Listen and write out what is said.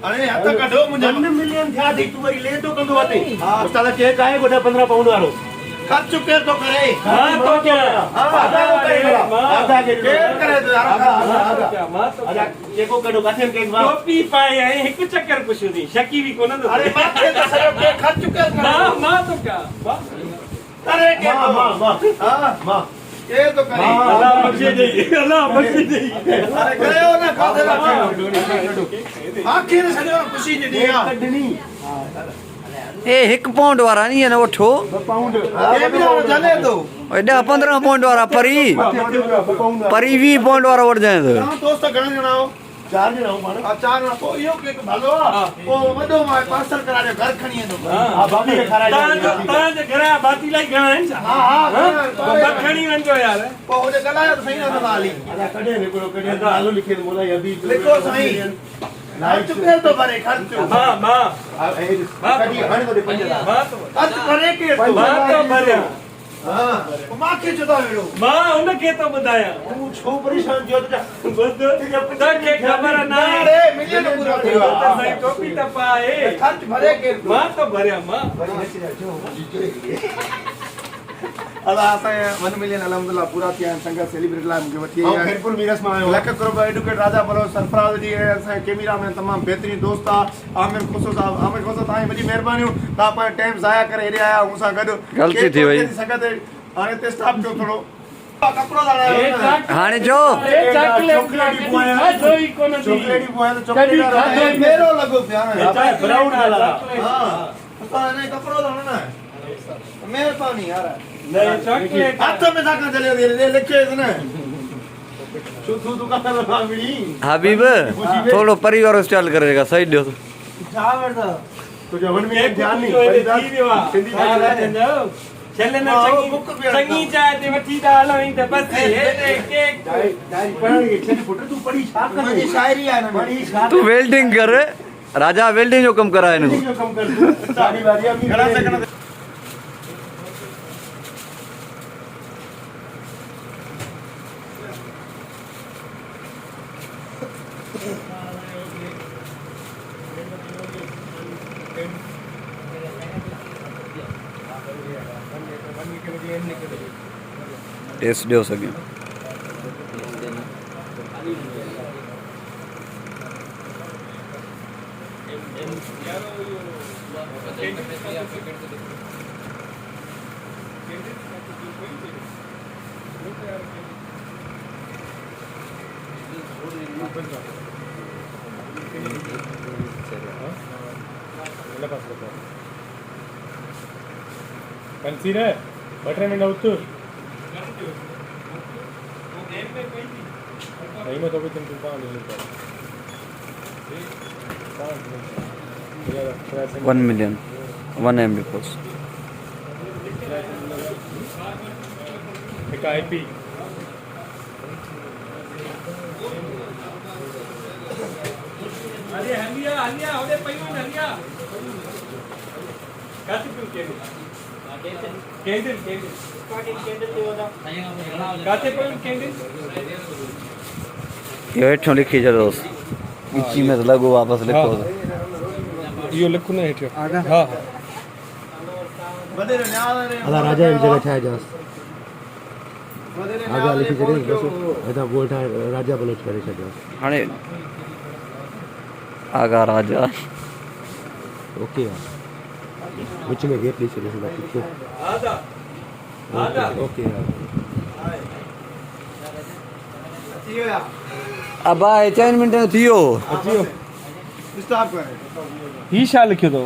अरे हथ कढो मुंहिंजा 1 मिलियन थिया थी तूं वरी ले तो कंदो अते उस्ताद चेक आहे 15 पाउंड वारो खर्च केर तो करे हां तो क्या आधा तो करे आधा के केर करे तो यार आधा जेको कढो काथे के टोपी पाए ऐं हिकु चक्कर पुछो थी शकी बि कोन थो अरे माथे तो सॼो के खर्च केर करे मां तो क्या अरे के मां हां केर तो करे अल्लाह बख्शे दे अल्लाह बख्शे दे अरे कयो ना काथे रखो आखिर सॼो खुशी जी दिया कढनी ए 1 पाउंड वारा नहीं है ना वठो पाउंड ये भी जले तो एडा 15 पाउंड वारा परी 20 पाउंड वारा वठ जाए तो हां दोस्त घणा ॼणा हो 4 ॼणा हो माने चार ॼणा पो इहो केक भलो आ पो वॾो मां पार्सल करायो घर खणी वेंदो हां बाबी खे खाराए तां जे घर बाती लाई घणा आहिनि छा हां खणी वञो यार पो ओॾे गलायो त सही न ताली अदा कढे हिकिड़ो कढे नालो लिखे मोला अभी लिखो साईं खर्च केर तो करे खर्च मां कढी हाणे तो 5000 खर्च करे केर तो मां तो भरिया हां पो मांखे जुदा वेड़ो मां उनखे तो ॿुधायां तू छो परेशान थियो त तोखे ख़बर न आहे अरे मिलियन पूरा थियो त सही टोपी त पाए खर्च भरे केर मां तो भरिया मां अला असां 1 मिलियन अल्हम्दुलिल्लाह पूरा थिया संगत सेलिब्रेट लाइ मूंखे वठी हां खैरपुर मीरस में आयो लख करोड़ एडुकेट राजा बलो सरफराज जी असां कैमरा में तमाम बेहतरीन दोस्त आमिर खुसो साहब आमिर खुसो ताई वॾी महिरबानी ता पर टाइम ज़ाया करे हेॾे आया मूंसां गॾु गलती थी वई संगत हाणे ते स्टॉप जो थोड़ो कपड़ो दाड़ा हाणे जो चॉकलेट जोई कोन थी चॉकलेट बुआ तो कभी चॉकलेट खाधो मेरो लगो पिया चाहे ब्राउन वाला हां तो ने कपड़ो दाड़ा ना मेहरबानी यार नहीं चॉकलेट हाथ में जाकर चले दे लिखे ना तू दुकान में मांगड़ी हबीब थोड़ो परिवार स्टाइल करेगा सही दियो जा वरदा तो जो 1 मिलियन ध्यान नहीं थी वियो आहे सिंधी में छले न चंगी चाय ते वठी था हलऊं त बस हे केक डायरी पढ़ण के छे पुट तू पढ़ी छा कर मुझे शायरी है ना पढ़ी छा तू वेल्डिंग कर राजा वेल्डिंग जो कम कराए न जो कम कर तू साड़ी वाली अभी घड़ा से घड़ा टेस्ट दियो सके Consider butter and out. नहीं मैं तो भी तुमको पाँच ले लेता हूँ 1 मिलियन 1 MB पोस्ट एक IP अरे हलिया होदे पइयो न हलिया काती पियो कैंडल काते पियो कैंडल ये हेठों लिखी छॾो इची में लॻो वापस लिखो इहो लिखो न हेठियो हा बदे न्याल रे अला राजा की जगह ठाए जास आगे लिखी छॾे बस एदा बोल ठाए राजा बलोच करे छॾो हाणे आगा राजा ओके विच में गैप ॾेई छॾे थोड़ा पीछे आजा ओके थियो या अब 4 मिनट थियो स्टॉप करे ही छा लिखियो अथव